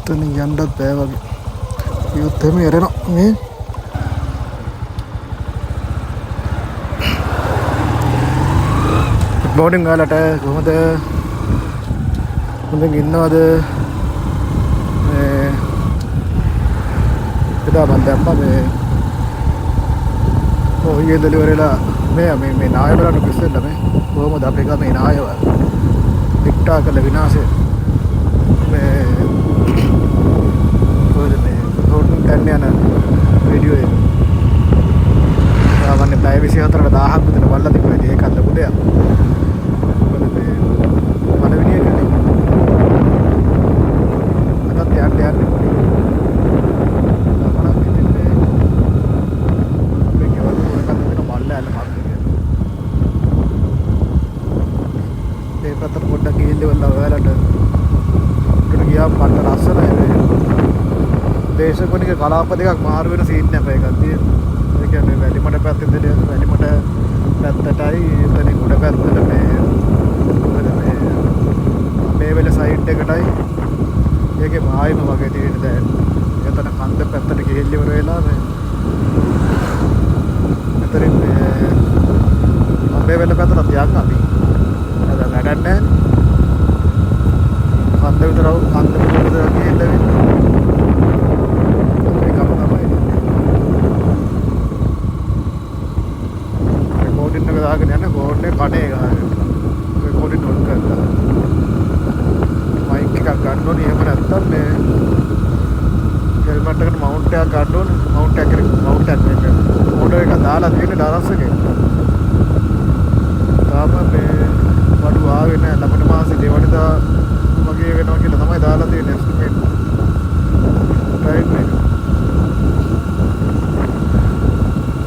එතන යන්නත් බෑ වගේ. ඊයොත් එහෙම එරෙනවා මේ. ගුඩ් මෝර්නිං ඔයාලට කොහොමද? හොඳින් ඉන්නවද? මේ එදා මම දැම්මා මේ ඊයේ දෙලිවරේලා මේ නායවලට පිස්සෙන්න මේ කොහොමද අපේ ගමේ නායව ටික්ටාක් කරලා විනාශය මේ කොහෙද මේ රෝඩ් ගන්න යන වීඩියෝ එක ආවන්නේ පැය 24කට 1000ක් විතර බලලා තිබුණා. ඒකත් ලොකු දෙයක්. මොකද මේ පළවෙනි එකනේ අදත් යන්න පතර පොඩ්ඩක් ගිහිල්ලා ඔයාලට උඩට ගියාම මට ලස්සනයි මේ දේශගුණික කලාප දෙකක් මාරු වෙන සීන් එකක් එකක් තියෙනවා. ඒ කියන්නේ වැලිමඩ පැත්තේ වැලිමඩ පැත්තටයි එතනින් උඩ පැත්තට මේ වෙල සයිඩ් එකටයි ඒකේ ආයෙම වගේ තියෙන දැන් එතන කන්ද පැත්තට ගිහිල්ලා ඉවර වෙලා මේ මෙතනින් මේ වෙල පැත්තට යන්න අපි වැඩක් නැහැ. කන්ද විතර ගිහිල්ලා ඒකම තමයි. රෙකෝඩින් එක දාගෙන යන්නේ ෆෝන් එක කඩේ ගහගෙන. රෙකෝඩින් ඔන් කරලා. මයික් එකක් ගන්න ඕනේ. එහෙම නැත්නම් මේ හෙල්මට් එකට මවුන්ට් එකක් ගන්න ඕනේ. මවුන්ට් එකක් මේක ඕඩර් එක දාලා තියෙන්නේ ඩරස් එකේ. තාම මේ වඩු ආවේ නැහැ. ළමන මාසේ දෙවනිදා වගේ වෙනවා කියලා තමයි දාලා තියෙන්නේ එස්ටිමේට් ටයිම් එක.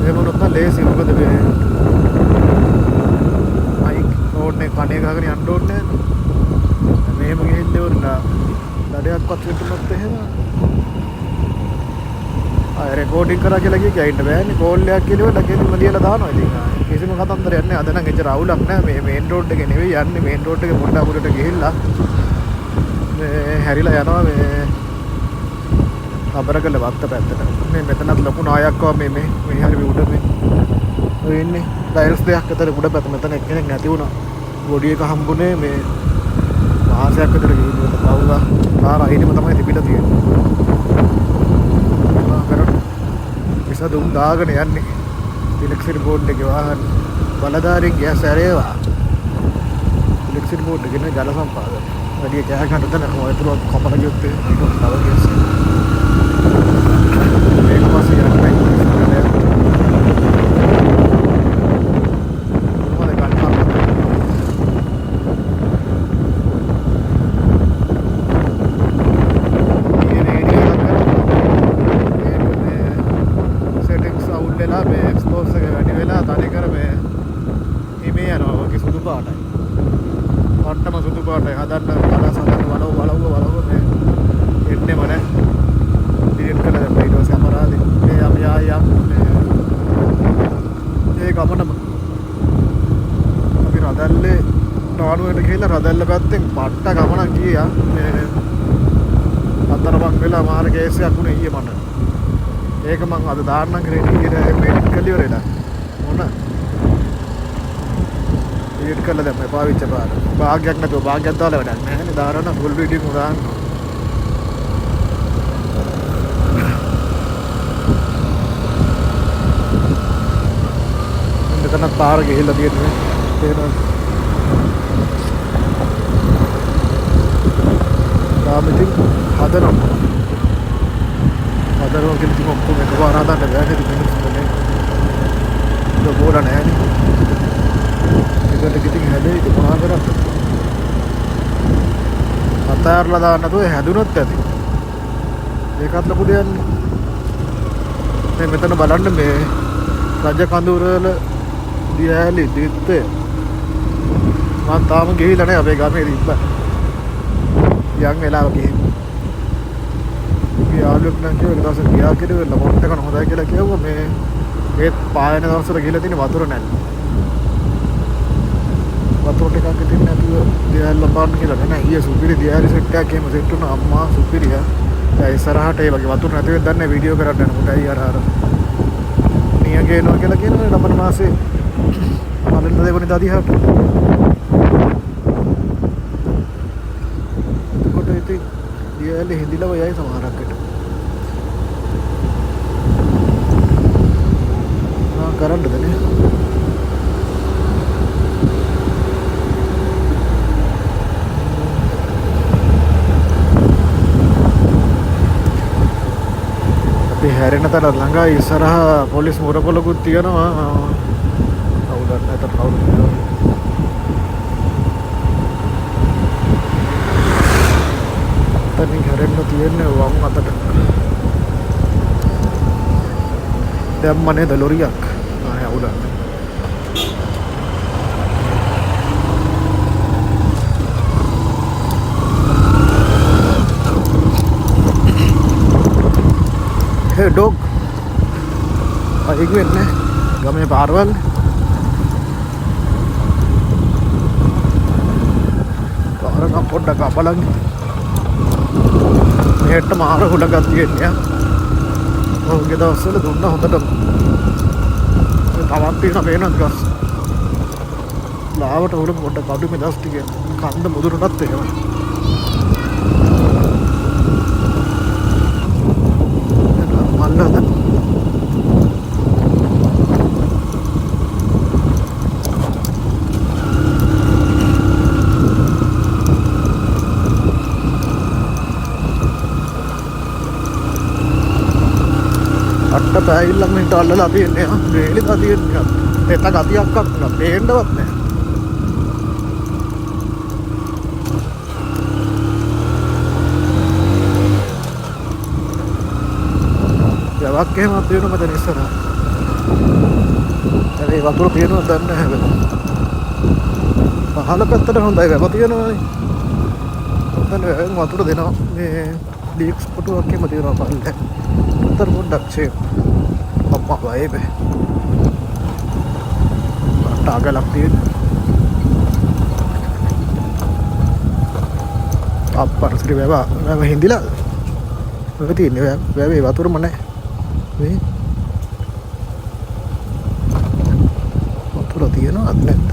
ඒ මොනොත් ලේසි මොකද මේ මයික් ඕනේ කණේ ගහගෙන යන්න ඕනේ නැහැ. මෙහෙම ගිහින් දෙවුනා දඩයක්වත් වෙතුනොත් එහෙම ආ රෙකෝඩින් කරා කියලා කියන්න බෑනේ. කෝල් එකක් කියලා ලකෙදිම ලියලා දානවා ඉතින්. කිසිම කතන්දරයක් නැහැ. අද නම් එච්චර අවුලක් නැහැ. මේ මේන් රෝඩ් එකේ නෙවෙයි යන්නේ. මේන් රෝඩ් එකේ පොඩ්ඩක් උඩට ගිහිල්ලා මේ හැරිලා යනවා මේ අබරකල වත්ත පැත්තට. මේ මෙතනත් ලොකු නායක්ව මේ හරි උඩ මේ ඔය ඉන්නේ. ටයිල්ස් දෙකක් අතර උඩ පැත්ත මෙතන එක්කෙනෙක් නැති වුණා. බොඩි එක හම්බුනේ මේ මාසයක් විතර ගිහින් කවුලා කාර අයිනෙම තමයි තිබිලා තියෙන්නේ. විසදුම් දාගෙන යන්නේ. ඉලෙක්ට්‍රික් බෝඩ් එකේ වාහන බලධාරීන් ගෑස් ඇරේවා. ඉලෙක්ට්‍රික් බෝඩ් එකේ නේ ජල සම්පාදනය. වැඩි කෑ ගන්න තන ඔයතුරු කපලා ගියොත් ඒක තව ගෑස්. මේක පස්සේ යන්නේ. රදල්ල පැත්තෙන් පට්ට ගමනක් ගියා. මේ අතරමං වෙලා මාර කේසයක් වුණේ ඊයේ මට. ඒක මං අද දාන්නම් රෙඩි ඉර මෙඩිට් කලියෝ රෙලා. මොන? ඊට කළා දැන් මේ පාවිච්චි පාර. භාගයක් නැතුව භාගයක් දාලා වැඩක් නැහැ නේ. දාරන ෆුල් වීඩියෝ එක දාන්න. මෙතන පාර ගිහිල්ලා තියෙන්නේ. තේරෙනවද? ඉතින් හදනවා කියලා ඉතින් ඔක්කොම එකපාර හදන්න බෑ නේද මිනිස්සුනේ. ඒක බෝර නෑනේ. ඒකට ඉතින් හැදෙයි ඒක මොනවා කරත් අතාරලා දාන්න තෝ හැදුනොත් ඇති. ඒකත් ලොකු දෙයක් නේ. මේ මෙතන බලන්න මේ රජ කඳුර වල දියැලි දිත්තේ මම තාම ගිහිල්ලා නැහැ අපේ ගමේ ඉන්න. යන් වෙලාව ගිහින් යාළුවෙක් නම් කිව්වා එක දවසක් ගියා කියලා ලොකෝට් එක හොඳයි කියලා කිව්වා. මේ ඒත් පායන දවසට ගිහලා තියෙන වතුර නැහැ. වතුර ටිකක් ඉතින් නැතුව දියැලි ලබන්න කියලා නෑ. ඊයේ සුපිරි දියැලි සෙට් එකක් එහෙම සෙට් වුණා අම්මා සුපිරිය. ඒ ඉස්සරහට ඒ වගේ වතුර නැති වෙද්දී දන්නේ වීඩියෝ කරන්න යනකොට අය අර නිය ගේනවා කියලා කියනවා ලබන මාසේ අලෙන් දෙවෙනිදා දිහාට. එතකොට ඉතින් දියැලි හිඳිලව යයි සමහරක්කට. කරන්නද නේ? අපි හැරෙන තර ළඟයි ඉස්සරහා පොලිස් මුරපොලකුත් තියෙනවා. කවුරුත් නැතත් කවුරුත් නෑ. තනින් හැරෙන්න තියෙන්නේ වම් අතට. දැම්මනේ ද ලොරියක්. ආය අවුලක්. Hey dog. Ayo gue nih. Gamenya Parwal. Orang kapot dah kapal lagi. Ini මාර හුලඟක් තියෙනවා. ඔහුගේ දවස්වල දුන්න හොඳට. තවත් තියෙන පේනත් ගස්. ලාවට උඩ පොඩ්ඩක් අඩු මේ දවස් ටික කන්ද මුදුනටත් එහෙම. මල්ලද අට්ට පැයිල්ලක් මිනිට අල්ලලා තියෙන්නේ. වේලි තා තියෙන්නේ. එත ගතියක් අක්කන පේන්නවත් නැහැ. යවක් එහෙම තියෙනවා මට ඉස්සරහ. ඒ වතුර තියෙනවද දන්නේ නැහැ හැබැයි. පහළ පැත්තට හොඳයි වැව තියෙනවානේ. දැන් වතුර දෙනවා මේ ලීක්ස් පොටුවක් එහෙම තියෙනවා පල්ලේ. උත්තර පොඩ්ඩක් ෂේප් අප්පා වයිබේ තාගලක් තියෙන අප්පා ශ්‍රී වැව හින්දිලා වැව තියෙන්නේ වැවේ වතුරම නැහැ මේ වතුර තියෙනවද නැද්ද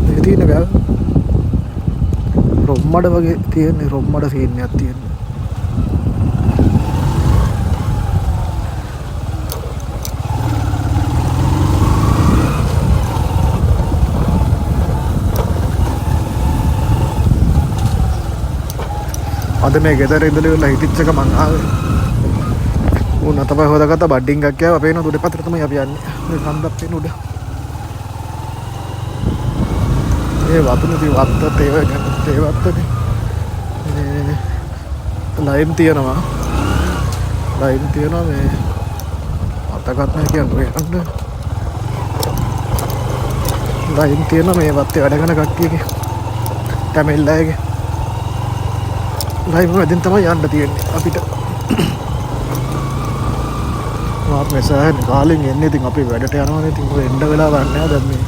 මේ තියෙන වැව රොම්මඩ වගේ තියෙන්නේ රොම්මඩ සීන්නයක් තියෙන්නේ අද මේ ගෙදර ඉඳලා හිටිච්ච එක මං ආවේ. උන් අතපය හොදාගත්ත බඩින් එකක් ගියා. අපේ නෝ උඩ පැත්තට තමයි අපි යන්නේ. මේ කන්දක් තියෙන උඩ. මේ වතුනේ වත්තට ඒ වත්තනේ. ලයිම් තියනවා. ලයිම් තියනවා මේ අතගත් නැහැ කියන්නේ යන්න. ලයිම් තියනවා මේ වත්තේ වැඩ කරන කට්ටියගේ. තැමෙල්ලාගේ ලයිව් වලින් තමයි යන්න තියෙන්නේ අපිට. මාත් මෙසහන් කාලෙන් එන්නේ. ඉතින් අපි වැඩට යනවානේ. ඉතින් ඔය එන්න වෙලාවක් නැහැ. දැන් මේ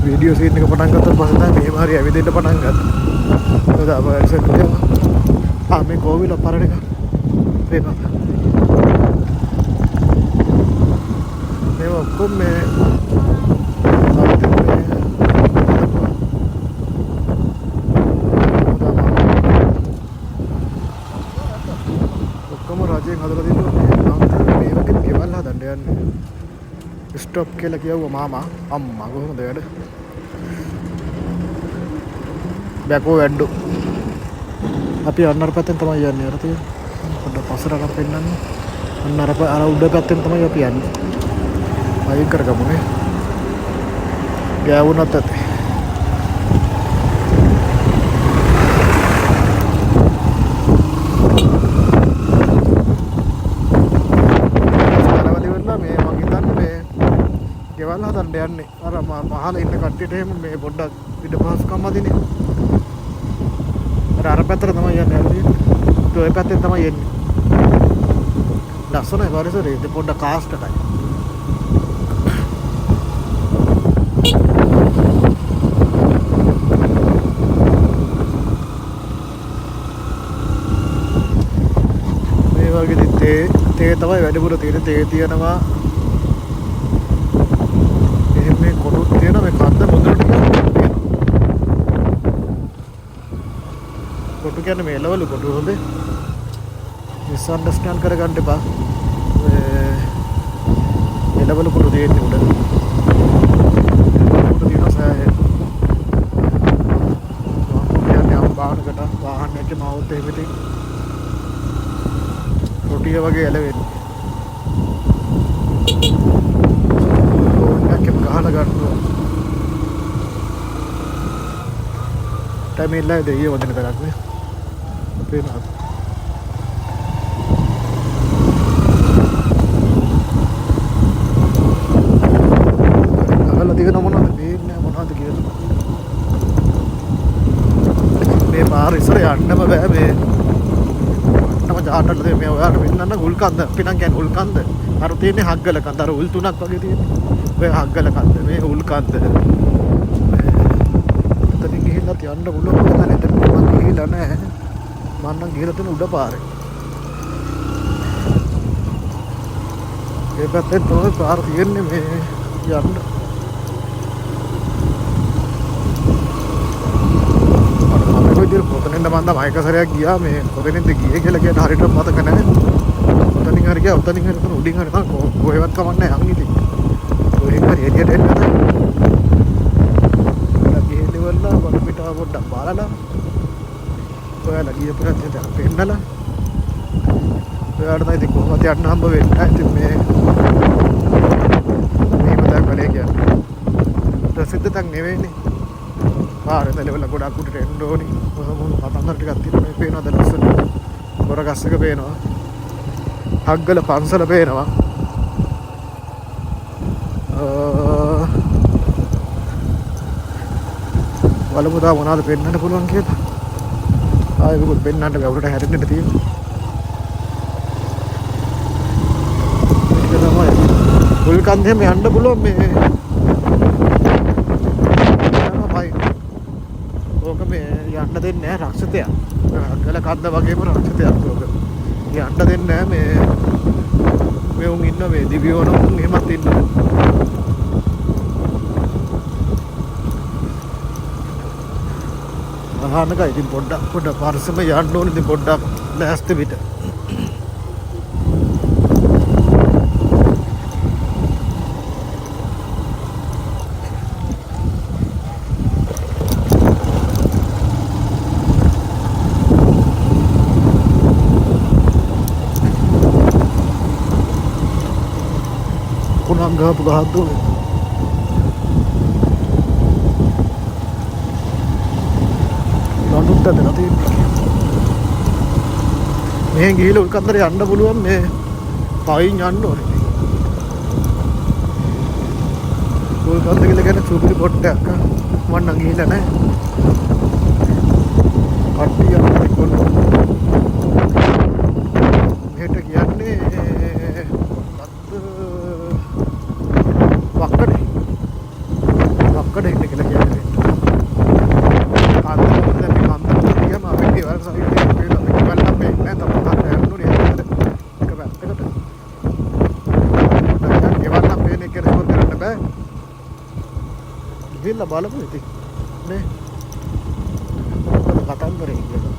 වීඩියෝ සීන් එක පටන් ගත්තට පස්සේ තමයි මෙහෙම හරි ඇවිදින්න පටන් ගත්තා. ඔය අපරසෙත් තියෙනවා. මේ කෝවිල පරණ එක පේනවද? මේ ඔක්කොම මේ හදලා තියෙනවා මේ වගේ ගෙවල් හදන්න යන්නේ ස්ටොප් කියලා කිව්වා මාමා අම්මා කොහොමද වැඩ බැකෝ වැඩ අපි අන්නර පැත්තෙන් තමයි යන්නේ අර තියෙන පොඩ්ඩක් පස්සට පෙන්නන්න අර උඩ පැත්තෙන් තමයි අපි යන්නේ අයින් කරගමුනේ ගෑවුනත් ඇති ගෙවල් හදන්න යන්නේ අර මහල ඉන්න කට්ටියට එහෙම මේ පොඩ්ඩක් පිට පහසුකම් අදිනේ අර පැත්තට තමයි යන්නේ අර ඔය පැත්තෙන් තමයි එන්නේ ලස්සනයි පරිසරය ඉතින් පොඩ්ඩක් කාස්ට් එකයි වගේ තේ තමයි වැඩිපුර තියෙන. තේ තියෙනවා. එහෙම මේ කොටුත් තියෙනවා. මේ කන්ද මුදුනට තියෙනවා. කොටු කියන්නේ මේ ලෙවල් කොටු හොඳේ. මිස්අන්ඩර්ස්ටෑන්ඩ් කරගන්න එපා. මේ ලෙවල් කොටු තියෙන්නේ උඩ. කොටු තියෙනවා සෑහෙන. වාහනකට වාහනයක මවුත් එහෙම ඉතින් රොටිය වගේ ඇලවෙන්නේ. ඕනෑකම ගහලා ගන්නවා. ටැමිල්ලා දෙයිය වදින තරක් නේ. පේනවා. අහලා දින මොනවද පේන්නේ මොනවද කියලා. මේ පාර ඉස්සර යන්නම බෑ මේ. අන්නම ජාටල්ද මේ ඔයාලට වෙන්නන්න උල්කන්ද. අපි නම් කියන්නේ උල්කන්ද. අර තියෙන්නේ හග්ගල කන්ද. අර උල් තුනක් වගේ තියෙන්නේ. ඔය හග්ගල කන්ද මේ උල්කන්ද. එතනින් ගිහිල්ලා යන්න පුළුවන් නේද? එතන මම ගිහිල්ලා නැහැ. මම නම් ගිහලා තියෙන උඩ පාරේ. ඒ පැත්තේ තමයි පාර තියෙන්නේ මේ යන්න. කොතනින්ද මන්ද මයික සරයක් ගියා මේ කොතනින්ද ගියේ කියලා කියන හරියට මතක නැහැ. කොතනින් හරි ගියා උතනින් හරි උතන උඩින් හරි තමයි කොහෙවත් කමන්නේ නැහැ යන් ඉතින්. කොහෙන් හරි එළියට එන්න තමයි. ඔයාලා ගිහිල්ලා වල පිටාව පොඩ්ඩක් බලලා ඔයාලා ගියපු රටට පෙන්නලා ඔයාලට නම් ඉතින් කොහොමද යන්න හම්බ වෙන්නේ නැහැ. ඉතින් මේක තමයි බලේ කියන්නේ. ප්‍රසිද්ධ තක් නෙවෙයිනේ. පාරේ තලවල ගොඩක් උඩට එන්න ඕනි. මොන කතන්දර ටිකක් තියෙනවා මේ පේනවද ලස්සන. බොරගස් එක පේනවා. හග්ගල පන්සල පේනවා. බලමු තා මොනවද පෙන්වන්න පුළුවන් කියලා. ආයෙ මොකද පෙන්වන්න බෑ උඩට හැරෙන්න තියෙන්නේ. ඒක තමයි. මුල් කන්දේම යන්න පුළුවන් මේ. ඕක මේ යන්න දෙන්නේ නැහැ රක්ෂිතයා. ගල කන්ද වගේම රක්ෂිතයක් ඕක. යන්න දෙන්නේ නැහැ මේ උන් ඉන්න මේ දිව්‍යෝන උන් එහෙමත් ඉන්නවා. අහන්නක ඉතින් පොඩ්ඩක් පරිස්සම යන්න ඕනේ. ඉතින් පොඩ්ඩක් ලෑස්ති පිට. ගහපු ගහක් දුන්නේ. ලොඩුත් දෙලා තියෙන්නේ. මෙහෙන් ගිහිල්ලා උල්කන්දර යන්න පුළුවන් මේ පයින් යන්න ඕනේ. උල්කන්ද කියලා කියන්නේ චුපිලි පොට්ටයක්. මම නම් ගිහිල්ලා නැහැ. කට්ටිය යන්නේ කොහොමද? මෙහෙට කියන්නේ වක්කඩ හිට කියලා කියන්නේ. කාන්දර දැන් මේ කාන්දර ගියාම අපි ගෙවල් සයිඩ් එකේ කියලා අපි ගෙවල් නම් මේ නැහැ තමයි තාම යන්නේ නේද? එක පැත්තකට. දැන් ගෙවල් නම් මේ එක රෙස්පොන්ස් කරන්න බෑ. ගිහිල්ලා බලමු ඉතින්. නේ. මොකද කතන්දරේ කියලා.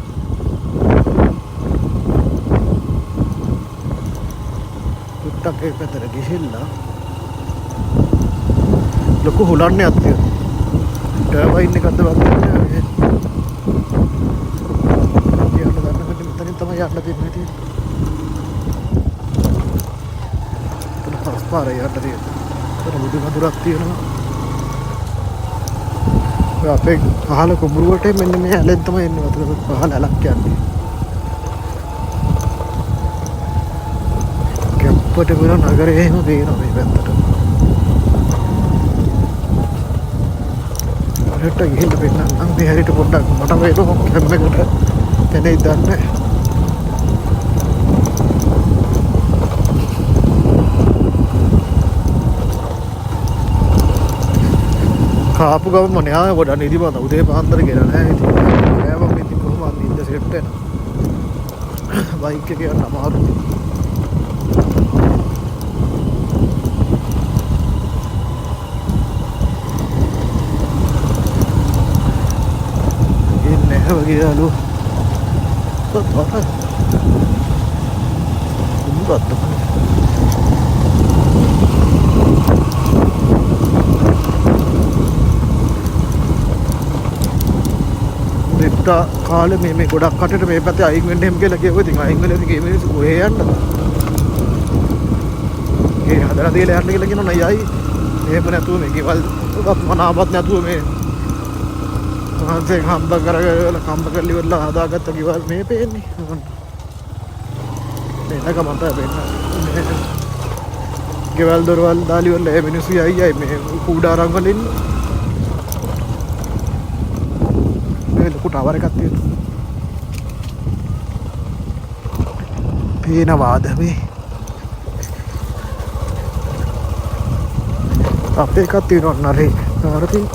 තුට්ටක් ඒ පැත්තට ගිහිල්ලා ලොකු හුලන්නේ අත්තිය. ටර්බයින් එකක්ද වගේ නෑ. යන්න ගන්නකොට මෙතනින් තමයි යන්න දෙන්නේ තියෙන්නේ. එතන පස්පාරේ යන්න තියෙන්නේ. එතන මුදු මදුරක් තියෙනවා. ඔය අපේ පහල කුඹුරුවට මෙන්න මේ ඇලෙන් තමයි එන්නේ. වතුර පහල ඇලක් යන්නේ. කැප්පට වල නගරේ එහෙම පේනවා මේ පැත්තට. හෙට ගිහිල්ලා පෙන්නන්නම්. මේ හැරිට පොඩ්ඩක් මට වේලෝ කැමරේකට එනේ දන්නේ. කාපු ගම මොනේ ආව ගොඩ නිදිමත උදේ පාන්දර ගෙනා නැහැ. ඉතින් ඒවම ඉතින් කොහොමද නිින්ද සෙට් වෙනවා. බයික් එක යන්න අමාරුයි. ඉන්නේ වගේ යාළුවෝ. කොහොමද? උඹත් දෙත්තා කාලේ මේ ගොඩක් කටට මේ පැත්තේ අයින් වෙන්න එහෙම කියලා කිව්වා. ඉතින් අයින් වෙලා ඉතින් මේ මිනිස්සු කොහේ යන්නද? ඒ හදලා දීලා යන්න කියලා කියනවා නයි. එහෙම නැතුව මේ ගෙවල් මනාපත් නැතුව මේ මහන්සියෙන් හම්බ කරගෙන කම්බ කරලි වෙලා හදාගත්ත ගෙවල් මේ පේන්නේ. මේක මත වෙන්න. ගෙවල් දොරවල් දාලි වල මේ මිනිස්සු යයි මේ කුඩාරම් වල ඉන්න. මේ ලොකු ටවර් එකක් තියෙනවා. පේනවාද මේ? අපේ එකක් තියෙනවා නරේ. නරතින්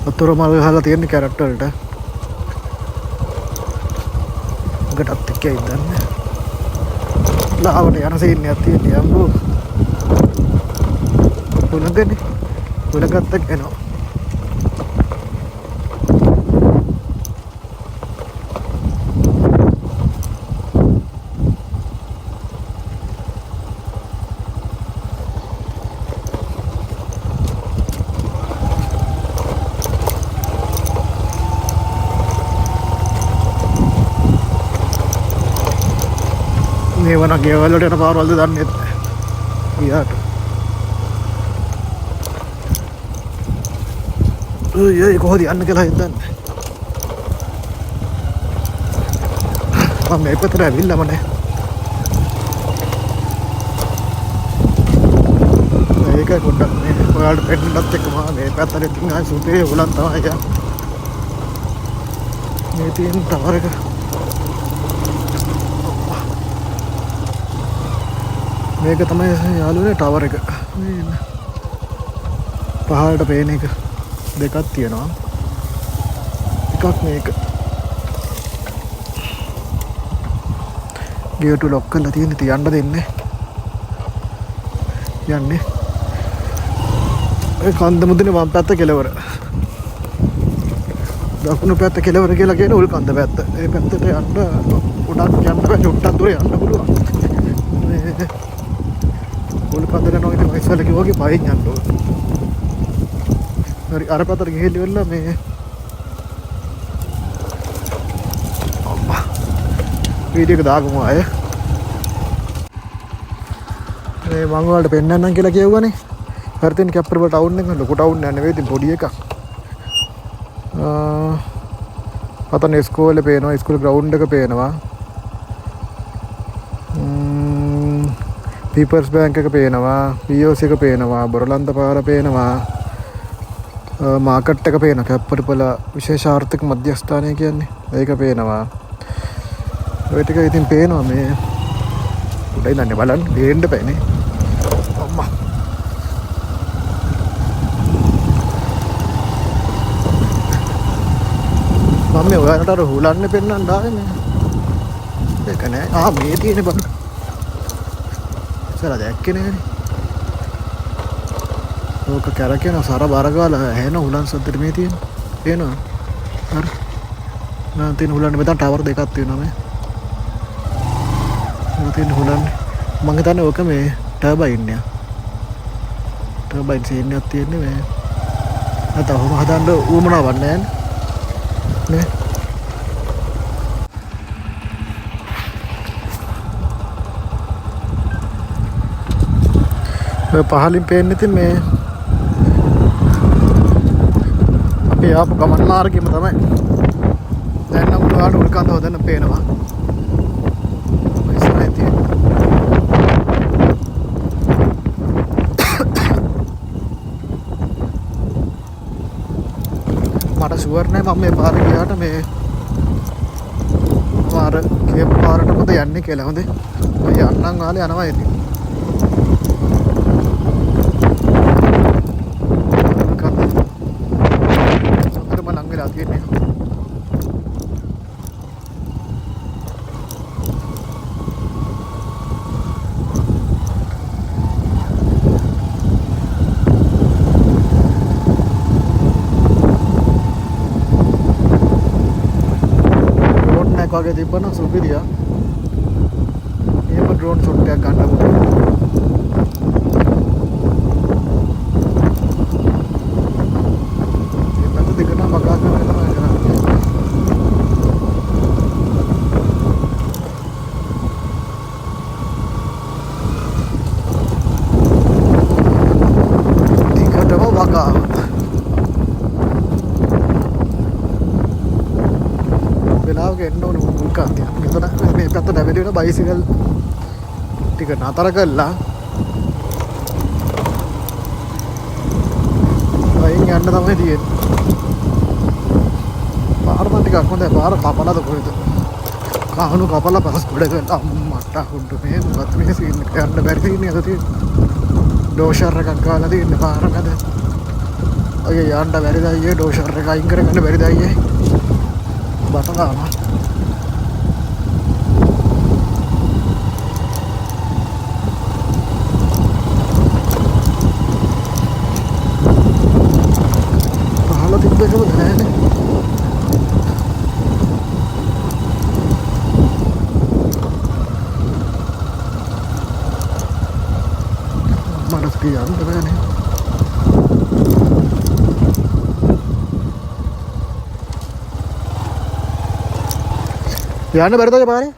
අතර මල් ගහලා තියෙන කැරක්ටර් වලට. ගටත් එක්කයි දන්නේ. ලාවට යන සීන් එකක් තියෙන්නේ අම්බෝ. උලගනේ. උලගත්ත එනවා. මේ වන ගෙවල් වලට යන පාරවල්ද දන්නේ නැහැ. ගියාට. ඔය කොහොද යන්න කියලා හිතන්නේ. මම මේ පැත්තට ඇවිල්ලාම නැහැ. ඒක පොඩ්ඩක් මේ ඔයාලට පෙන්නන්නත් එක්කම මේ පැත්තට ඉතින් ආයි සුපේ උලන් තමයි යන්නේ. මේ තියෙන ටවර් එක මේක තමයි යාළුවනේ ටවර් එක. පහළට පේන එක දෙකක් තියෙනවා. එකක් මේක. ගේට් ලොක් කරලා තියෙන ඉතින් යන්න දෙන්නේ. යන්නේ. ඒ කන්ද මුදුනේ වම් පැත්ත කෙලවර. දකුණු පැත්ත කෙලවර කියලා කියන උල් කන්ද පැත්ත. ඒ පැත්තට යන්න උඩක් යන්න බෑ. චුට්ටක් දුර යන්න පුළුවන්. උල් කන්ද යනවා ඉතින් ඉස්සෙල්ලා කිව්වා වගේ පයින් යන්න ඕන. හරි අර පැත්තට ගිහිල්ලා ඉවරලා මේ අම්මා වීඩියෝ එක දාගමු අය. මේ මම වලට පෙන්නන්නම් කියලා කියවුවානේ. හරිතින් කැප්පර් වල ටවුන් එක ලොකු ටවුන් නෑ නෙවෙයි ඉතින් පොඩි එකක්. අතන ඉස්කෝලේ පේනවා. ඉස්කෝලේ ග්‍රවුන්ඩ් එක පේනවා. පීපල්ස් බැංක් එක පේනවා. POC එක පේනවා. බොරලන්ද පාර පේනවා. මාකට් එක පේනවා. කැප්පර් විශේෂ ආර්ථික මධ්‍යස්ථානය කියන්නේ ඒක පේනවා. ඔය ටික ඉතින් පේනවා මේ උඩ ඉඳන් බලන්න දෙන්න බෑනේ. අම්මා මම මේ ඔයාලට අර හුලන්නේ පෙන්නන්න ආවේ මේ. ඒක නෑ. මේ තියෙන්නේ බලන්න. සර දැක්කේ නෑනේ. ඕක කැරකෙන සර බර ගාලා ඇහෙන හුලන් සද්දෙට මේ තියෙන. පේනවා. හරි. මම තියෙන හුලන්නේ මෙතන ටවර් දෙකක් තියෙනවා මේ. මම තියෙන හුලන්නේ මම හිතන්නේ ඕක මේ ටර්බයින් එක. ටර්බයින් සීන් එකක් තියෙන්නේ මේ. නැත්නම් ඔහොම හදන්න උවමනාවක් නෑනේ. නේ. පහලින් පේන්නේ ඉතින් මේ අපි ආපු ගමන් මාර්ගෙම තමයි. දැන් නම් උඩට උල් කන්ද හොදන්න පේනවා. ඉස්සරහින් තියෙන මට ෂුවර් නෑ මම මේ පාරේ ගියාට මේ පාර කේප් පාරටමද යන්නේ කියලා. හොඳේ. මම යන්නම් ආලේ යනවා ඉතින්. වගේ තිබ්බනම් සුපිරියා. එහෙම ඩ්‍රෝන් ෂොට් එකක් ගන්න පුළුවන්. මේ පැත්ත දෙකම බගා කරගෙන තමයි කරන්නේ. ටිකටම බගා. වෙලාවක එන්න ඕන මුල් කාන්තිය. මෙතන මේ පැත්ත නැවෙලි වෙන බයිසිකල් ටික නතර කළා. අයින් යන්න තමයි තියෙන්නේ. පාර නම් ටිකක් හොඳයි. පාර කපලාද කොහෙද? කහණු කපලා පස් ගොඩ ගන්න අම්මට හුඩු මේ මොකක්ද මේ සීන් එක යන්න බැරි සීන් එකක් තියෙන්නේ. ඩෝෂර් එකක් ගාලා තියෙන්නේ පාර මැද. අයිය යන්න බැරිද අයියේ ඩෝෂර් එක අයින් කරගන්න බැරිද අයියේ? බට දානවා. පහළ තිබ්බ එකම නෑනේ. මට කියන්න බෑනේ. යන්න බැරිද ඔය පාරේ?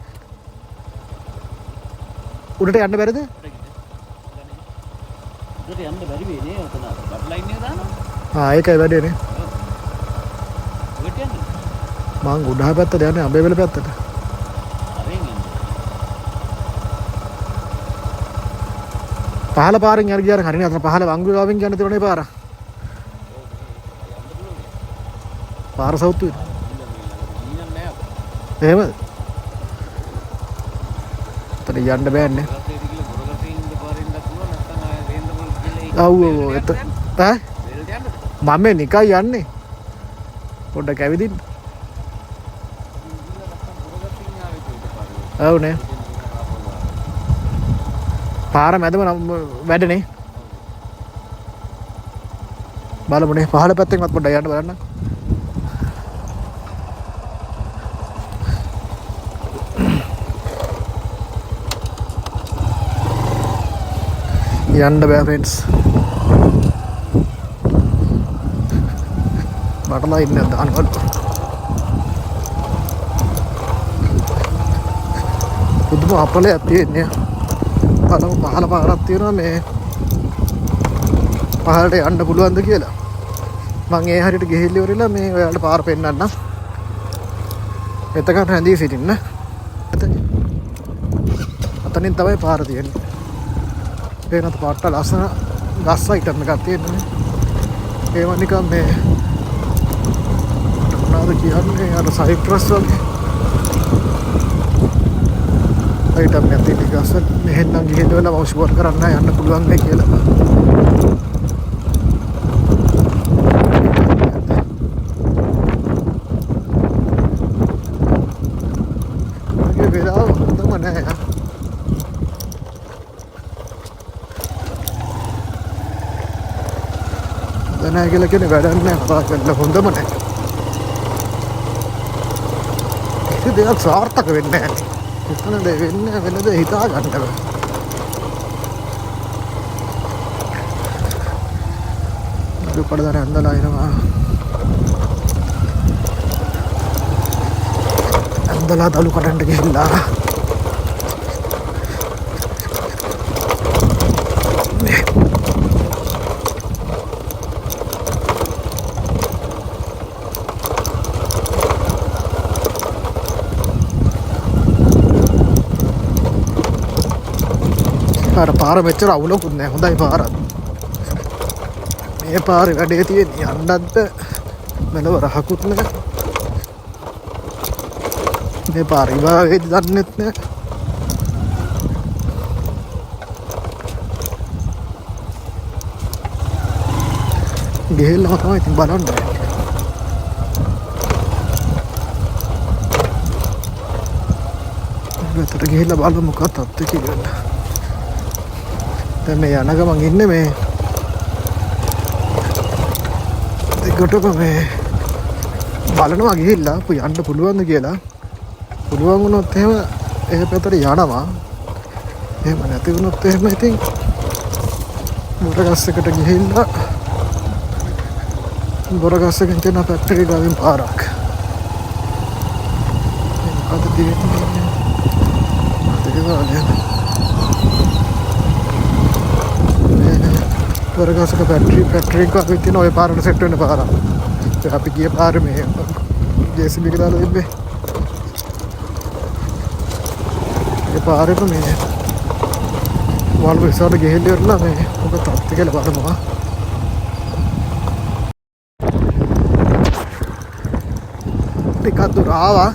උඩට යන්න බැරිද? උඩට යන්න බැරි වෙන්නේ ඔතන බඩ් ලයින් එක දානවා. ඒකයි වැඩේ නේ. උඩට යන්න. මං උඩහ පැත්තට යන්නේ අඹේවැල පැත්තට. අරෙන් යන්න. පහළ පාරෙන් යන්න ගියාර හරිනේ. අතන පහළ වංගු ගාවෙන් යන්න තිබුණේ පාර. පාර සවුත් වෙන. එහෙමද? අතට යන්න බෑනේ. ඔව් ඈ මම නිකන් යන්නේ. පොඩ්ඩක් ඇවිදින්න. ඔව් නේ. පාර මැදම වැඩනේ. බලමුනේ පහළ පැත්තෙන්වත් පොඩ්ඩක් යන්න බලන්න. යන්න බෑ ෆ්‍රෙන්ඩ්ස්. බටලා ඉන්නේ දානවල. පුදුම අපලයක් තියෙන්නේ. පහළ පාරක් තියෙනවා මේ පහළට යන්න පුළුවන්ද කියලා. මම ඒ හරියට ගිහිල්ලා ඉවරලා මේ ඔයාලට පාර පෙන්නන්නම්. එතකන් රැඳී සිටින්න. අතනින් තමයි පාර තියෙන්නේ. පේනත් පාට ලස්සන ගස් අයිටම් එකක් තියෙනවා. ඒව නිකන් මේ මොනවද කියන්නේ අර සයිප්‍රස් වගේ අයිටම් එකක් තියෙන ගස් මෙහෙන් නම් ගිහිල්ලා මම ෂුවර් කරන්න යන්න පුළුවන් නේ කියලා. මගේ වෙලාව හොඳම නෑ. නැහැ කියලා කියන්නේ වැඩක් නැහැ. කතා කරන්න හොඳම නැහැ. කිසි දෙයක් සාර්ථක වෙන්නේ නැහැ. එතනද වෙන්නේ වෙනද හිතා ගන්න බෑ. දුප්පඩ දාන ඇඳලා එනවා. ඇඳලා දලු කඩන්න ගිහිල්ලා. පාර මෙච්චර අවුලකුත් නෑ. හොඳයි පාර. මේ පාරේ වැඩේ තියෙන්නේ යන්නත් මෙලව රහකුත් නෑ. මේ පාරේ ඉවරෙද්දි දන්නෙත් නෑ. ගිහිල්ලා තමයි ඉතින් බලන්න. මෙතන ගිහිල්ලා බලමු මොකක්ද කියලා. දැන් මේ යන ගමන් ඉන්නේ මේ දෙකටම මේ බලනවා ගිහිල්ලා යන්න පුළුවන්ද කියලා. පුළුවන් වුණොත් එහෙම ඒ පැත්තට යනවා. එහෙම නැති වුණොත් එහෙම ඉතින් බොරගස් එකට ගිහිල්ලා බොරගස් එකෙන් තියෙන ෆැක්ටරි ගාවින් පාරක්. මොකද තියෙන්නේ? බොරගස්ක ෆැක්ටරි ගාවින් තියෙන ওই පාරට සෙට් වෙන පාරක්. අපි ගිය පාරේ මේ JCB එක දාලා තිබ්බේ. ඒ පාරේට මේ වල් විසාරට ගිහිල්ලා ඉවරලා මේ ඔක තත්ති කියලා බලනවා. ටිකක් දුර ආවා.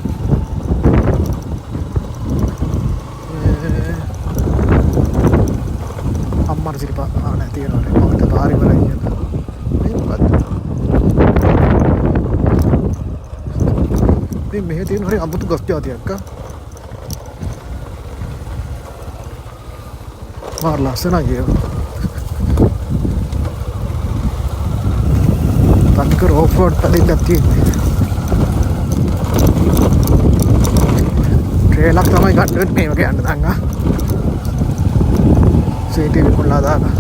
අම්මට සිරිපා නැහැ තියෙනවා. මොකද පාරේ වල ඉන්නේ. මේ මොකද්ද? මෙහෙ තියෙන හරි අමුතු ගස් జాතියක් අක්කා. මාර ලස්සනයි ඒක. තනිකර ඕෆ් රෝඩ් පැලියක් තියෙන්නේ. ට්‍රේලක් තමයි ගන්න මේ වගේ යන්න දාන්න. CCTV කොල්ලා දාලා.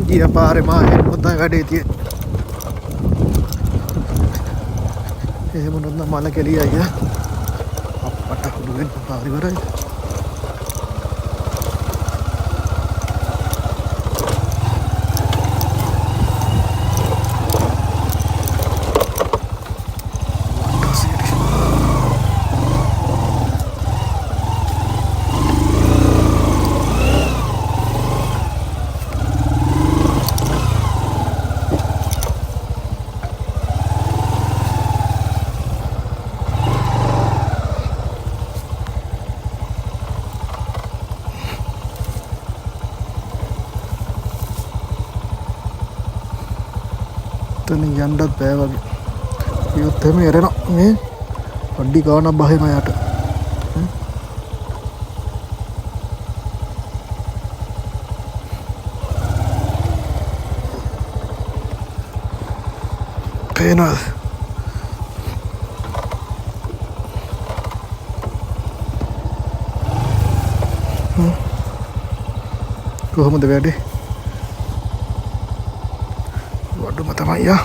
ගිය පාරේ මාහෙන් පොතයි වැඩේ තියෙන්නේ. එහෙම නොන්න මල කෙලිය අයියා. අප්පට හුදුෙන් පාරේ වරයි. යන්නත් බෑ වගේ. ඊයොත් එහෙම එරෙනවා මේ අඩි ගානක් බහිම යට. පේනවද? කොහොමද වැඩේ? වඩුම තමයි යා.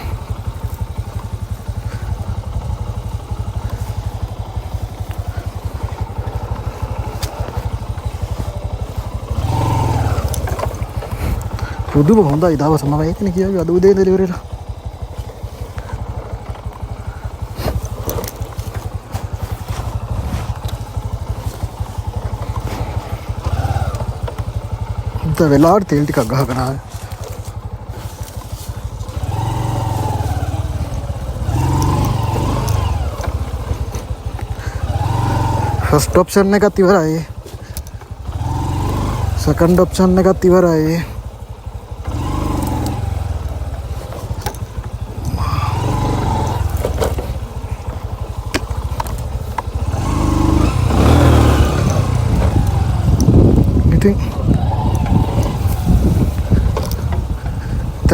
පුදුම හොඳයි දවස මම ඒකනේ කියාවේ අද උදේ ඉඳලා ඉවරලා. උන්ට වෙලාවට තෙල් ටිකක් ගහගෙන ආවේ. ෆස්ට් ඔප්ෂන් එකත් ඉවරයි. සෙකන්ඩ් ඔප්ෂන් එකත් ඉවරයි.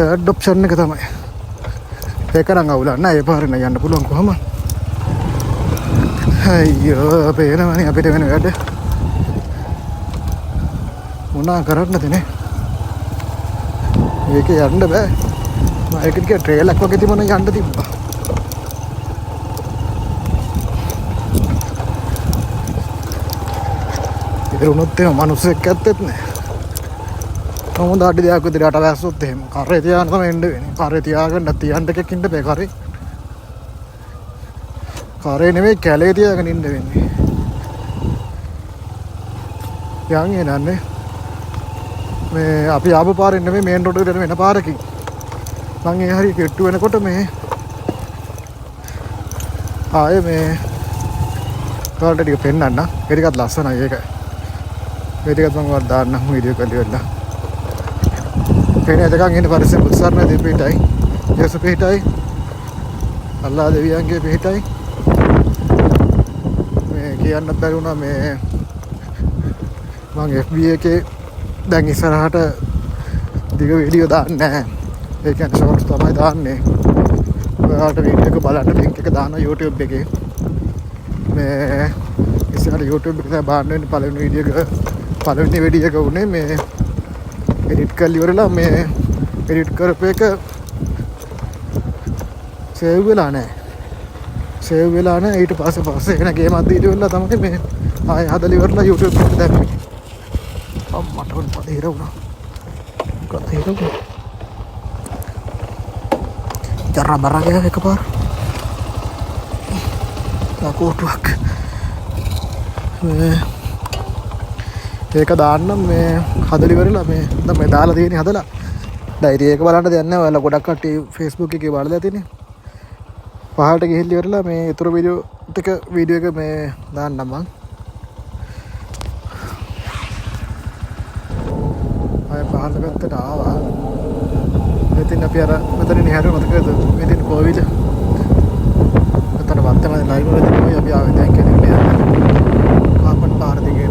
තර්ඩ් ඔප්ෂන් එක තමයි. ඒක නම් අවුලක් නෑ. ඒ පාරේ යන්න පුළුවන් කොහොමද? අයියෝ පේනවනේ අපිට වෙන වැඩ. මොනා කරන්නද නේ? මේක යන්න බෑ. මම ඒකට කිය ට්‍රේලක් වගේ තිබුණා යන්න තිබ්බා. ඒක උනොත් එහෙම මිනිස්සෙක් ඇත්තෙත් නෑ. කොහොමද අඩි දෙකක් විතර යට වැස්සොත් එහෙම කරේ තියාගෙන තමයි එන්න වෙන්නේ. කරේ තියාගෙන තියන්න එකක් ඉන්න බෑ කරේ. කරේ නෙමෙයි කැලේ තියාගෙන ඉන්න වෙන්නේ. යන් එනන්නේ මේ අපි ආපු පාරෙන් නෙමෙයි මේන් රෝඩ් එකට වෙන පාරකින්. මං ඒ හරිය කෙට්ටු වෙනකොට මේ ආයේ මේ කාලට ටික පෙන්නන්න. ඒ ටිකත් ලස්සනයි ඒක. ඒ ටිකත් මම වත් දාන්නම් වීඩියෝ එකක් ඉවරලා. පේන දෙකක් ඉන්න පරිස්සම් උත්සාහන දෙපිටයි. යස පිටයි. අල්ලා දෙවියන්ගේ පිටයි. ලියන්න බැරි වුණා මේ මම FB එකේ දැන් ඉස්සරහට දිග වීඩියෝ දාන්නේ නැහැ. ඒ කියන්නේ ෂෝට්ස් තමයි දාන්නේ. ඔයාලට වීඩියෝ එක බලන්න ලින්ක් එක දානවා YouTube එකේ. මේ ඉස්සරහට YouTube එකේ තමයි බලන්න වෙන්නේ පළවෙනි වීඩියෝ එක උනේ මේ එඩිට් කරලා ඉවරලා මේ එඩිට් කරපු එක සේව් වෙලා නැහැ. ඊට පස්සේ එන ගේමක් දීලා තමයි මේ ආයෙ හදලා ඉවරලා YouTube එකට දැම්මේ. මට උන් පදේර වුණා. ජරා බරගේ එකපාර. නාකෝටුවක්. ඒක දාන්නම් මේ හදලා ඉවරලා මේ දැන් මේ දාලා තියෙන්නේ හදලා. ඩයරි එක බලන්න දෙයක් නැහැ. ඔයාලා ගොඩක් කට්ටිය Facebook එකේ බලලා තියෙන්නේ. පහළට ගිහිල්ලා ඉවරලා මේ ඊතර වීඩියෝ එක මේ දාන්නම් මං. අය පහළ පැත්තට ආවා. ඉතින් අපි අර මෙතනින් හැරුව මතකද? මෙතන කොවිල. මෙතන වත්තම ලයිව් වලදී අපි ආවේ දැන් කියන්නේ කාපට් පාර දිගේ.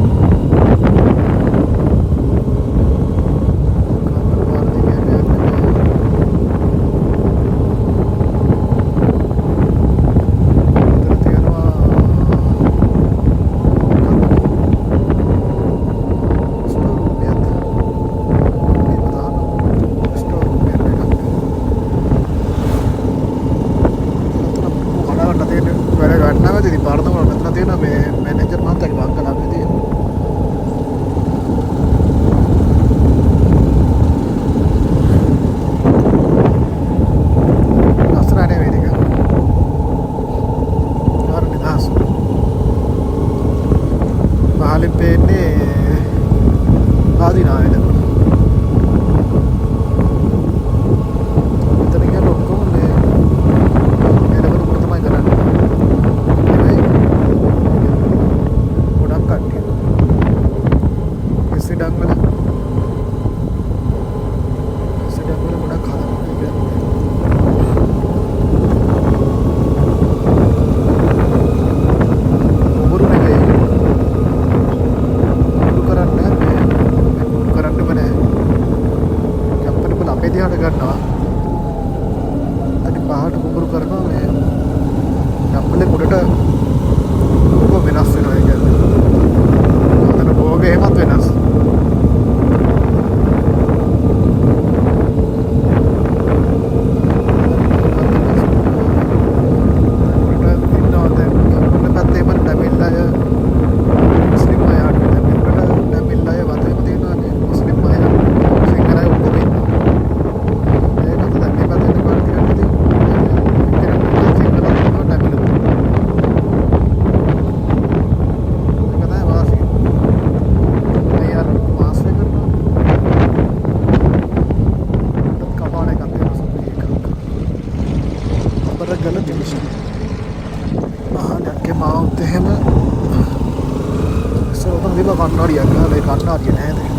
කන්නාඩියක් ගහලා ඒ කන්නාඩිය නැහැ දැන්.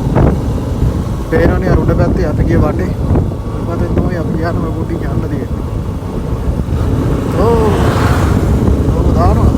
පේනවනේ අර උඩ පැත්තේ අපි ගිය වටේ. වටේ තමයි අපි යනවා ගුටින් යන්න දෙන්නේ. ඕ දානවා.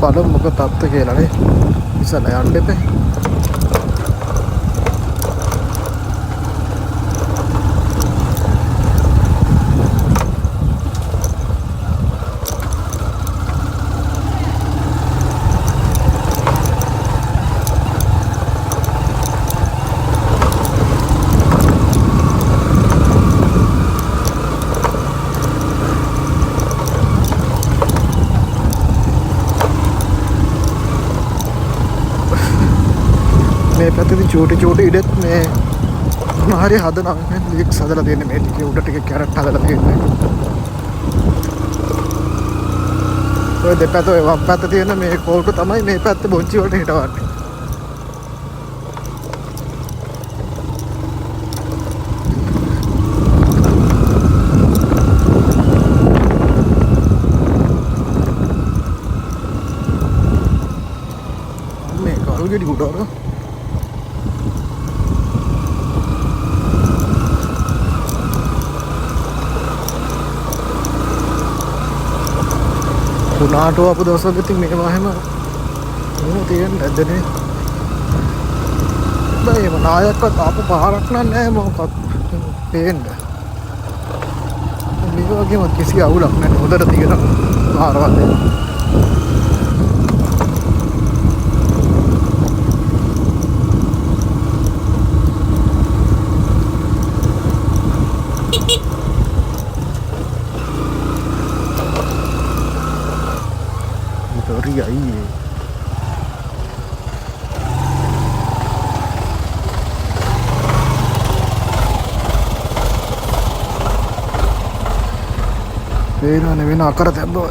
බලමු මොකද තත්ත්වය කියලා නේ ඉස්සලා යන්න එපේ ඒකත් ඉතින් චූටි ඉඩෙත් මේ මොනවාරි හදනවා මේ ලික්ස් හදලා තියෙන්නේ මේ ටිකේ උඩ ටිකේ කැරට් හදලා තියෙන්නේ ඔය දෙපැත්ත ඔය වම් පැත්ත තියෙන මේ කෝල්ටු තමයි මේ පැත්තේ බොංචි වලට හිටවන්නේ මේ කල්ගෙඩි උඩර පුනාටෝ අපු දවසක් ඉතින් මේවා හැම මොන තියෙන්නේ නැද්දනේ බෑ මේ නායකත් ආපු පාරක් නෑ මොකක්ද පේන්නේ මේ වගේම කිසි අවුලක් නැහැ හොඳට තියෙන පාරවල් Aye. වෙන අකර තැබ්බව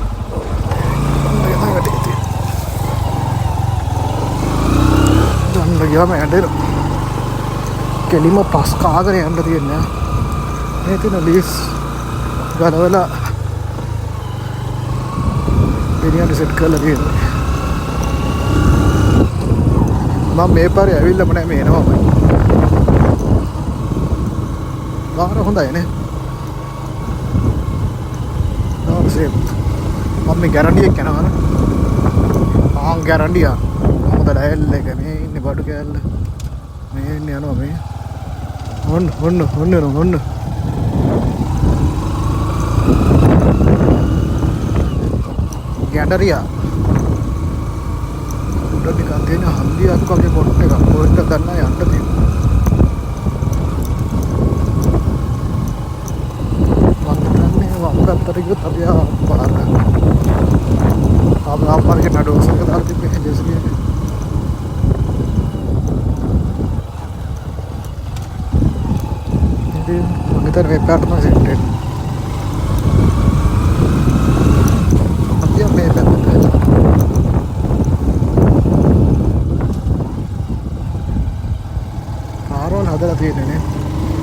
දන්න ගියාම ඇඩෙන කෙලිම පස් කාගෙන යන්න තියෙන්නේ මේ තියෙන ලීස් ගලවලා එරියන් සෙට් කරලා තියෙන්නේ මම මේ පාරේ ඇවිල්ලාම නෑ මේ එනවාමයි පාර හොඳයි නේ මම මේ ගැරන්ඩිය එක යනවා ආන් ගැරන්ඩිය මොකද ඩයල් එක මේ ඉන්නේ බඩු කෑල්ල මේ ඉන්නේ යනවා මේ ඔන්න ගැඩරියා උඩ නිකන් තියෙන හන්දියක් වගේ පොට් එකක් පොට් එක ගන්න යන්න තියෙනවා පැත්තට ගියොත් අපි පාර ආපහු නඩෝසක දාලා තිබ්බේ ජෙසිගේ ඉතින් මෙතන මේ පැත්තම සෙට් වෙන්නේ අපි මේ පැත්තට පාරවල් හදලා තියෙන්නේ නේ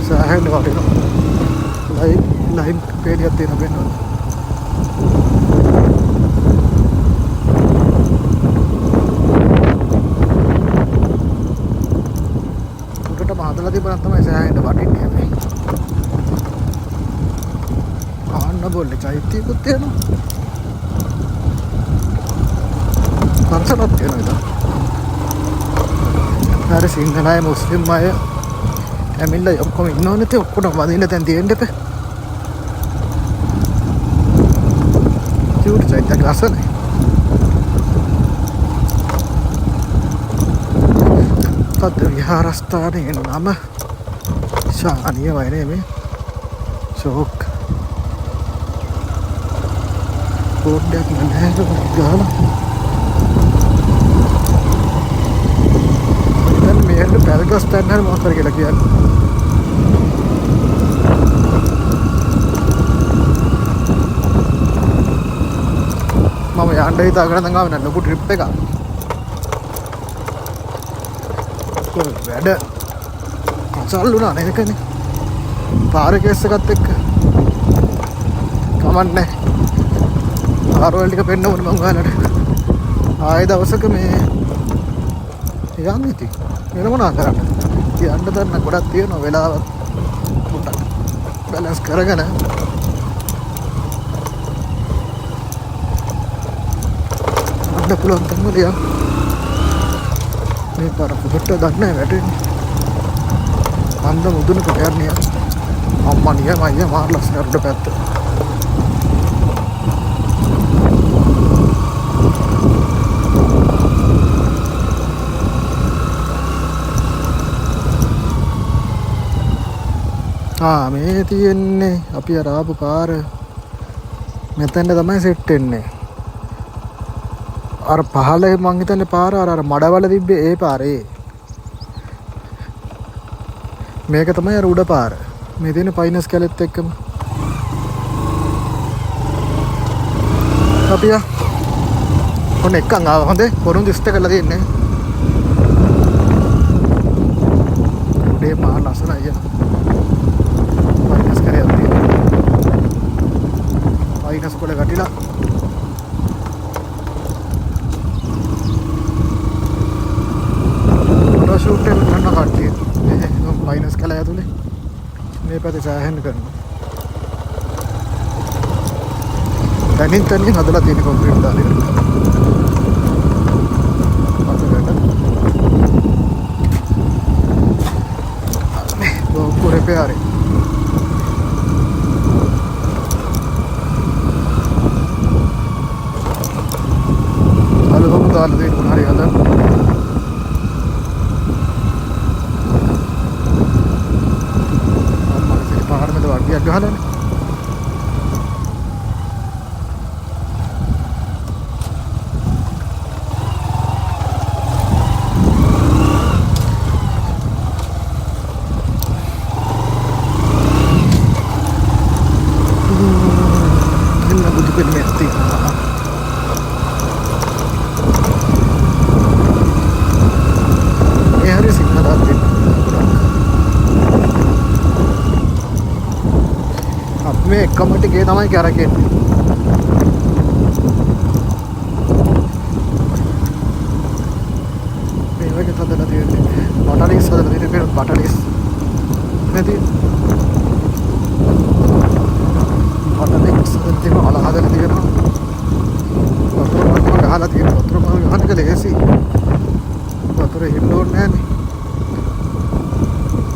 සෑහෙන වටිනවා लाइन पेड़ या तेरा बेन उठटा मादला दी बनता मैं ऐसा है वाटी नहीं है हाँ ना बोलने चाहिए थी कुत्ते ना कौन सा लगते हैं ना इधर अरे सिंगल है मुस्लिम है एमिल ඔක්කොම ඉන්නවනේ තේ ඔක්කොම වදින්න දැන් තියෙන්න එපේ චූටි චයිතක් ලස්සනයි පද විහාරස්ථානයේ නම ශානීය වයිනේ මේ ෂෝක් පොඩ්ඩක් නැහැ ගාලා දැන් මේක පැල්ගස් තැන්න මොකක්ද කියලා කියන්නේ මම යන්න හිතාගෙන දැන් ආවේ ලොකු ට්‍රිප් එකක්. වැඩ අසල්ුණා නේද කනේ. පාරේ කේස් එකත් එක්ක. කමන්නේ. පාරවල් ටික පෙන්න ඕනේ මම ඔයාලට. ආයෙ දවසක මේ යන්නේ ඉතින්. වෙන මොනවා කරන්නේ? යන්න දන්න ගොඩක් තියෙනවා වෙලාවක්. පොඩ්ඩක් බැලන්ස් කරගෙන පුළුවන් තම දෙයක් මේ පාර පුකට දන්නේ වැටෙන්නේ අන්ද මුදුනකට යන්නේ අම්මා නියම අයියා මාර්ලස් නරුඩ පැත්ත මේ තියෙන්නේ අපි අර ආපු පාර මෙතන තමයි සෙට් වෙන්නේ අර පහළ මං හිතන්නේ පාර අර මඩවල තිබ්බේ ඒ පාරේ මේක තමයි අර උඩ පාර. මේ තියෙන පයින්ස් කැලෙත් එක්කම. අපි ඔන්න එක්කන් ආව හොඳේ පොරුන් දිස්ත කරලා තියෙන්නේ. උඩේ මහා ලස්සන අයියා. පයින්ස් කැලේ අපි. පයින්ස් කොළ ගැටිලා ෂූට් එක කරන කට්ටිය මේ පයින්ස් කැලේ ඇතුලේ මේ පැත්තේ සෑහෙන්න කරනවා. තනින් හදලා තියෙන කොන්ක්‍රීට් දාලා ඉන්නවා. මේ බොක්කු රිපෙයාරේ අලුතම දාලා දෙන්න හරි හදන්න. වඩියක් ගහලානේ. එන්න බුදු පිළිමයක් තියෙනවා. ඒ හරි සිංහලත් මේ එකම ටිකේ තමයි කරකෙන්නේ. මේ වගේ හදලා තියෙන්නේ. බටරිස් හදලා තියෙන්නේ පෙර බටරිස්. නැති බටරිස් හදලා තියෙනවා අල හදලා තියෙනවා. වතුර මට්ටම ගහලා තියෙනවා. වතුර මම ගහන්න එක ලේසි. වතුර හින්න ඕනේ නැහනේ.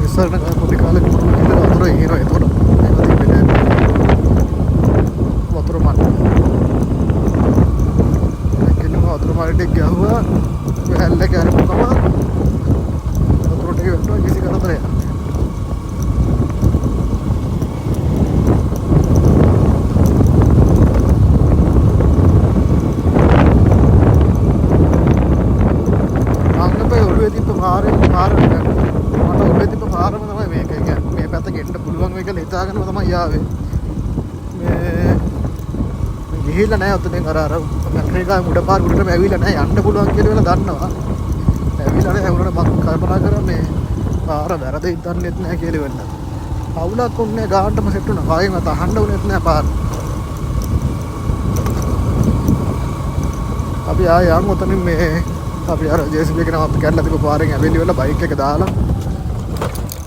ඉස්සරන පොඩි කාලේ වතුර හිනවා ඒතකොට ටික ගහුවා වැල්ල කරපුවම වතුර ටික වැටුණා කිසි කරදරයක් නැහැ. අංගපේ ඔළුවේ තිබ්බ පාරේ මට ඔළුවේ තිබ්බ පාරම තමයි මේක. කියන්නේ මේ පැත්ත ගෙන්න පුළුවන් වෙයි කියලා හිතාගෙනම තමයි ආවේ. මේ ගිහිල්ලා නැහැ ඔතනින් අර මැට්‍රිකා උඩ පාර උඩටම ඇවිල්ලා නැහැ යන්න පුළුවන් කියලා වෙලා දන්නවා. ඇවිල්ලා නැහැ උනට මම කල්පනා කරා මේ පාර වැරදිද දන්නෙත් නැහැ කියලා වෙන්න. අවුලක් උන්නේ ගානටම සෙට් වුණා. කාගෙන්වත් අහන්න උනේත් නැහැ පාර. අපි ආයෙ යන් ඔතනින් මේ අපි අර ජේසීබී එකේ නම අපි කැඩලා තිබ්බ පාරෙන් ඇවිල්ලි වෙලා බයික් එක දාලා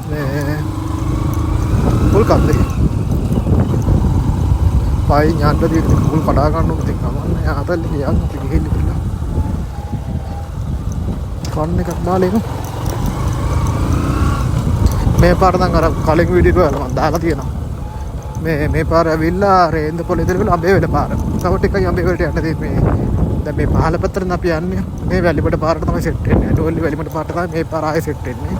මේ පුල් කන්දේ පායි ඥාන්න දෙයක් පුල් කඩා ගන්න උඹ තින් කමන්නේ ආතල් එක යන් අපි ගිහින් ඉතිලා කන්න එකක් දාලා මේ පාර නම් අර කලින් වීඩියෝ වල මම දාලා තියෙනවා මේ පාර ඇවිල්ලා රේන්ද පොළ ඉදිරිය වෙලා අඹේ වෙල පාර. තව ටිකක් අඹේ වලට යන්න තියෙන්නේ. දැන් මේ පහළ පැත්තට අපි යන්නේ. මේ වැලිමඩ පාරට තමයි සෙට් වෙන්නේ. ඩෝල්ලි වැලිමඩ පාරට තමයි මේ පාර ආයෙ සෙට් වෙන්නේ.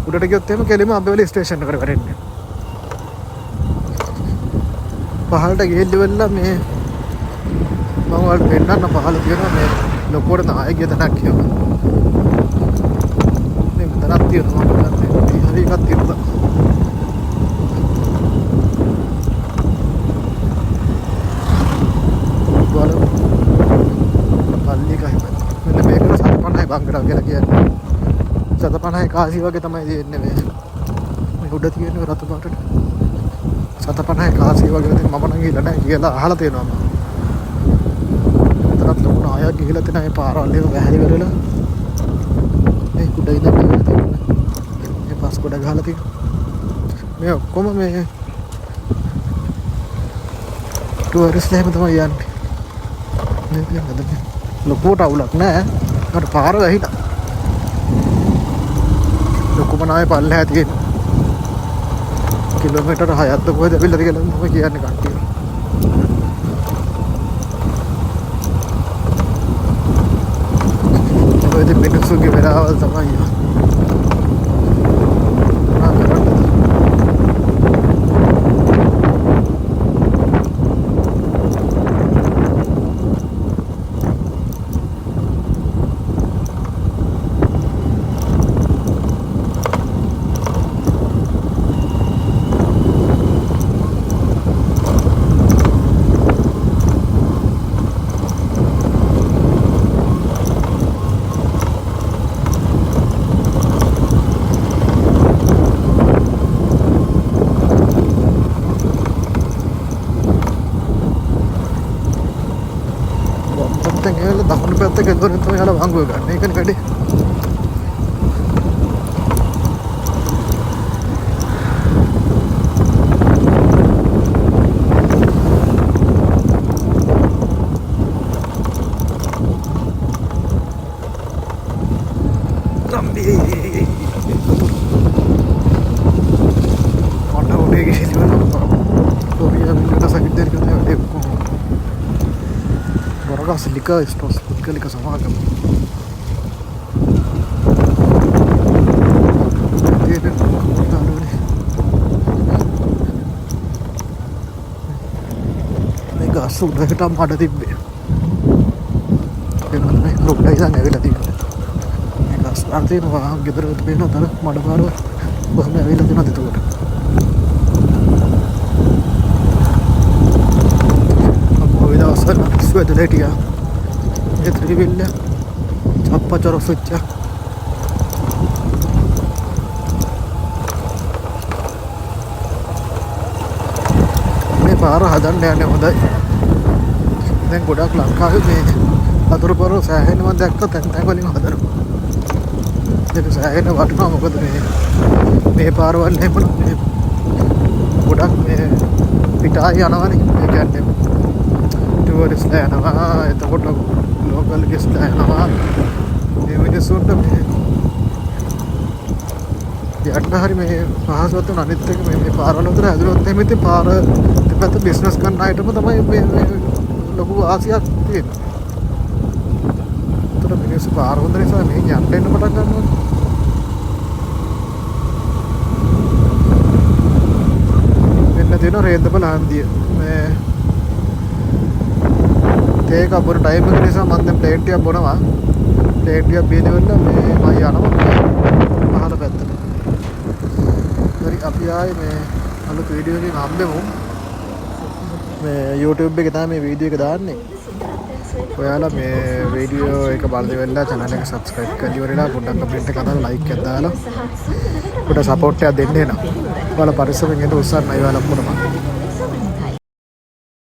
උඩට ගියොත් එහෙම කෙලිම අඹේ වල ස්ටේෂන් එකට කරන්නේ. පහළට ගිහිල්ලි වෙලා මේ මම වල වෙන්නන්න පහළ තියෙනවා මේ ලොකුවට නාය ගිය තැනක් කියනවා. මේ මෙතනක් තියෙනවා මම දන්නේ. හරි එකක් තියෙනවා. මෙන්න මේක 750යි බංගඩව කියලා කියන්නේ. 750යි කාසි වගේ තමයි දෙන්නේ මේ. මේ උඩ තියෙන රතු පාටට 750යි කාසි වගේ දෙන්නේ මම නම් ගිහලා නැහැ කියලා අහලා තියෙනවා මම. මෙතනත් ලොකු නායක් ගිහලා තියෙන මේ පාරවල් එක වැහැලි වෙරලා මේ උඩ ඉඳන් ගිහලා තියෙනවා. මේ පස් කොට ගහලා තියෙනවා. මේ ඔක්කොම මේ ටුවරිස්ට් එහෙම තමයි යන්නේ. මේ කියන්නේ ලොකුවට අවුලක් නැහැ. අර පාර වැහිලා. ලොකුම නාය පල්ලෙහා තියෙන. කිලෝමීටර 6ක්ද කොහෙද ඇවිල්ලාද කියලා මම කියන්නේ කට්ටිය. ඔය දෙ මිනිස්සුගේ වෙලාවල් තමයි. එක දොරින් තමයි යාලා වංගුව ගන්න. ඒකනේ වැඩි. Lika estos putkaliක සමාගම මේක 80කට මඩ තිබ්බේ ඒක තමයි ලොක්ඩයි දැන් ඇවිල්ලා තිබ්බේ මේක අස්තන්තේන වාහන ගෙදර වෙන තර මඩ පාරව කොහොම ඇවිල්ලා තියෙනවද එතකොට අපෝ විදවසල් ස්වෙදලා හිටියා ये त्रिविल्य चप्पा चौरस මේ පාර හදන්න යන්නේ හොඳයි. දැන් ගොඩක් ලංකාවේ මේ අතුරු පාර සෑහෙන මම දැක්ක තැන් වලින් හදනවා. ඒක සෑහෙන වටිනවා මොකද මේ පාරවල් එහෙම මේ ගොඩක් මේ පිටායි යනවනේ. ඒ කියන්නේ ටුවරිස්ට් යනවා එතකොට local guest යනවා මේ මිනිස්සුන්ට මේ යන්න හරි මේ පහසුවත් වෙන අනිත් එක මේ පාරවල උතර හැදුනොත් එහෙම ඉතින් පාර දෙපැත්ත බිස්නස් කරන අයටම තමයි මේ ලොකු ආසියක් තියෙන්නේ. උතර මිනිස්සු පාර හොඳ නිසා මේ යන්න එන්න පටන් ගන්නවා. මෙන්න තියෙන රේන්දපල හන්දිය මේ ඒක අපර ටයිම් එක නිසා මම දැන් ප්ලේට් එකක් බොනවා. ප්ලේට් එකක් බීනවල මේ මම යනවා පහළ පැත්තට. හරි අපි ආයේ මේ අලුත් වීඩියෝ එකකින් හම්බෙමු. මේ YouTube එකේ තමයි මේ වීඩියෝ එක දාන්නේ. ඔයාලා මේ වීඩියෝ එක බලලා ඉවරලා channel එක subscribe කරලා ඉවරලා පොඩ්ඩක් කමෙන්ට් එකක් දාලා like එකක් දාලා පොඩ්ඩක් support එකක් දෙන්න එනවා. ඔයාලා පරිස්සමෙන් ඉන්න උත්සාහ නැහැ ඔයාලා මොනවා